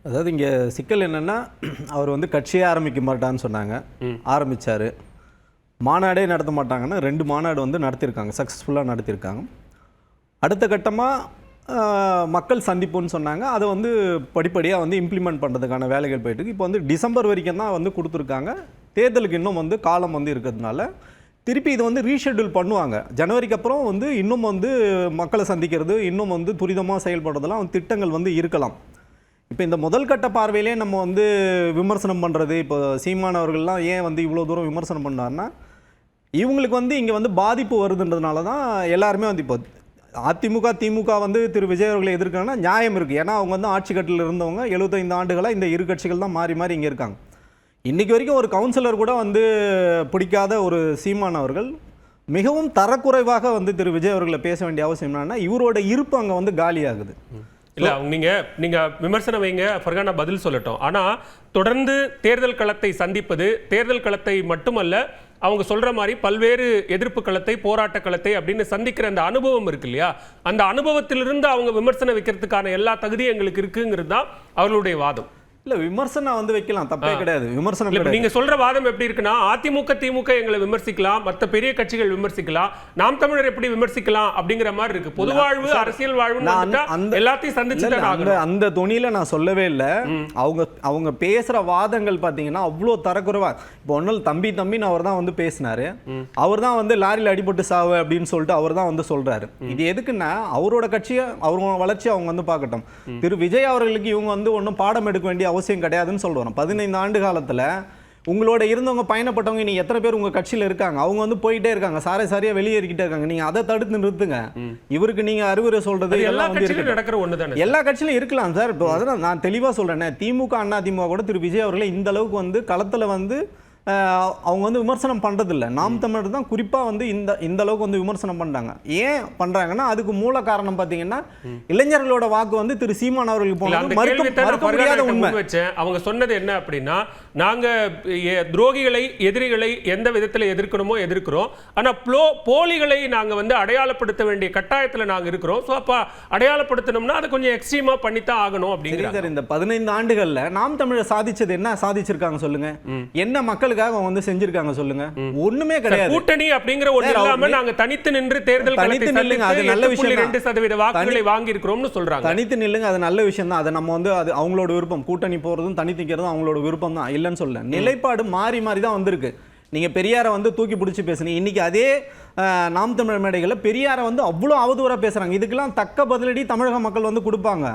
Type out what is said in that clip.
அதாவது இங்கே சிக்கல் என்னென்னா, அவர் வந்து கட்சியே ஆரம்பிக்க மாட்டான்னு சொன்னாங்க, ஆரம்பித்தார். மாநாடே நடத்த மாட்டாங்கன்னா 2 மாநாடு வந்து நடத்தியிருக்காங்க, சக்ஸஸ்ஃபுல்லாக நடத்தியிருக்காங்க. அடுத்த கட்டமாக மக்கள் சந்திப்புன்னு சொன்னாங்க, அதை வந்து படிப்படியாக வந்து இம்ப்ளிமெண்ட் பண்ணுறதுக்கான வேலைகள் போயிட்டுருக்கு. இப்போ வந்து டிசம்பர் வரைக்கும் தான் வந்து கொடுத்துருக்காங்க. தேர்தலுக்கு இன்னும் வந்து காலம் வந்து இருக்கிறதுனால திருப்பி இது வந்து ரீஷெட்யூல் பண்ணுவாங்க. ஜனவரிக்கு அப்புறம் வந்து இன்னும் வந்து மக்களை சந்திக்கிறது, இன்னும் வந்து துரிதமாக செயல்படுறதெல்லாம் திட்டங்கள் வந்து இருக்கலாம். இப்போ இந்த முதல் கட்ட பார்வையிலே நம்ம வந்து விமர்சனம் பண்ணுறது, இப்போ சீமான் அவர்கள்லாம் ஏன் வந்து இவ்வளோ தூரம் விமர்சனம் பண்ணார்னா, இவங்களுக்கு வந்து இங்கே வந்து பாதிப்பு வருதுன்றதுனால தான் எல்லாருமே வந்து இப்போ அதிமுக திமுக வந்து திரு விஜய் அவர்களை எதிர்க்கணும்னா நியாயம் இருக்குது. ஏன்னா அவங்க வந்து ஆட்சி கட்டில் இருந்தவங்க 75 ஆண்டுகளாக இந்த இரு கட்சிகள் தான் மாறி மாறி இங்கே இருக்காங்க. இன்றைக்கி வரைக்கும் ஒரு கவுன்சிலர் கூட வந்து பிடிக்காத ஒரு சீமான் அவர்கள் மிகவும் தரக்குறைவாக வந்து திரு விஜய் அவர்களை பேச வேண்டிய அவசியம் என்னன்னா, இவரோட இருப்பு அங்கே வந்து காலியாகுது. இல்லை, நீங்க விமர்சனம் வைங்க, ஃபர்கானா பதில் சொல்லட்டும். ஆனால் தொடர்ந்து தேர்தல் களத்தை சந்திப்பது, தேர்தல் களத்தை மட்டுமல்ல, அவங்க சொல்ற மாதிரி பல்வேறு எதிர்ப்பு களத்தை, போராட்ட களத்தை அப்படின்னு சந்திக்கிற அந்த அனுபவம் இருக்கு இல்லையா, அந்த அனுபவத்திலிருந்து அவங்க விமர்சனம் வைக்கிறதுக்கான எல்லா தகுதியும் எங்களுக்கு இருக்குங்கிறது தான் அவர்களுடைய வாதம். இல்ல, விமர்சனம் வந்து வைக்கலாம், தப்பே கிடையாது. விமர்சனம் நீங்க சொல்ற வாதம் எப்படி இருக்குன்னா, அதிமுக திமுக எங்களை விமர்சிக்கலாம், மற்ற பெரிய கட்சிகள் விமர்சிக்கலாம், நாம் தமிழர் எப்படி விமர்சிக்கலாம் அப்படிங்கிற மாதிரி இருக்கு. பொது வாழ்வு, அரசியல் வாழ்வு எல்லாத்தையும் சந்திச்சுட்டு அந்த தொனியில நான் சொல்லவே இல்லை. அவங்க பேசுற வாதங்கள் பாத்தீங்கன்னா அவ்வளோ தரக்குறைவா. இப்போ ஒன்னும் தம்பின்னு அவர் தான் வந்து பேசினாரு. அவர் தான் வந்து லாரியில் அடிபட்டு சாவு அப்படின்னு சொல்லிட்டு அவர் தான் வந்து சொல்றாரு. இது எதுக்குன்னா, அவரோட கட்சியை அவரோட வளர்ச்சி அவங்க வந்து பார்க்கட்டும். திரு விஜய் அவர்களுக்கு இவங்க வந்து ஒன்றும் பாடம் எடுக்க வேண்டிய அவசியம் கிடையாதுன்னு சொல்றோம். 15 ஆண்டு காலத்துல உங்களோட இருந்தவங்க, பயணப்பட்டவங்க நீங்க எத்தனை பேர் உங்க கட்சியில இருக்காங்க, அவங்க வந்து போயிட்டே இருக்காங்க, சாரியா வெளியேறிக்கிட்டே இருக்காங்க. நீங்க அதை தடுத்து நிறுத்துங்க. இவருக்கு நீங்க அறிவுரை சொல்றது எல்லா கட்சியிலும் நடக்கிற ஒண்ணுதானே. எல்லா கட்சியிலும் இருக்கலாம் சார். இப்போ அதெல்லாம் நான் தெளிவா சொல்றேன். திமுக அண்ணா திமுக கூட திரு விஜய் அவர்களை இந்த அளவுக்கு வந்து களத்துல வந்து அவங்க வந்து விமர்சனம் பண்றதில்ல. நாம் தமிழர் தான் குறிப்பா வந்து இந்த அளவுக்கு வந்து விமர்சனம் பண்றாங்க. ஏன் பண்றாங்கன்னா, அதுக்கு மூல காரணம் பாத்தீங்கன்னா, இளைஞர்களோட வாக்கு வந்து திரு சீமான் அவர்களுக்கு போனது உண்மை. அவங்க சொன்னது என்ன அப்படின்னா, நாங்க துரோகிகளை, எதிரிகளை எந்த விதத்துல எதிர்க்கணுமோ எதிர்க்கிறோம், ஆனா போலிகளை நாங்க வந்து அடையாளப்படுத்த வேண்டிய கட்டாயத்துல நாங்க இருக்கிறோம். சோ அப்ப அடையாளப்படுத்தணும்னா அதை கொஞ்சம் எக்ஸ்ட்ரீமா பண்ணித்தான் ஆகணும் அப்படிங்கிறாங்க. இந்த 15 ஆண்டுகள்ல நாம் தமிழர் சாதிச்சது என்ன சாதிச்சிருக்காங்க சொல்லுங்க? என்ன மக்களுக்கு வந்து செஞ்சிருக்காங்க சொல்லுங்க? ஒண்ணுமே கிடையாது. கூட்டணி அப்படிங்கிற ஒண்ணு இல்லாம நாங்க தனித்து நின்று தேர்தல் களத்தை நில்லுங்க, அது நல்ல விஷயம். 2% வாக்குகளை வாங்கி இருக்கிறோம்னு சொல்றாங்க. தனித்து நில்லுங்க, அது நல்ல விஷயம் தான். அதை நம்ம வந்து அது அவங்களோட விருப்பம். கூட்டணி போறதும் தனித்து நிக்கிறதும் அவங்களோட விருப்பம் தான், இல்லைன்னு சொல்ல. நிலைப்பாடு மாறி மாறி தான் வந்திருக்கு. நீங்க பெரியாரை வந்து தூக்கி பிடிச்சி பேசுனீங்க. இன்னைக்கு அதே நாம் தமிழர் மேடைகளில் பெரியாரை வந்து அவ்வளோ அவதூறா பேசுறாங்க. இதுக்கெல்லாம் தக்க பதிலடி தமிழக மக்கள் வந்து கொடுப்பாங்க.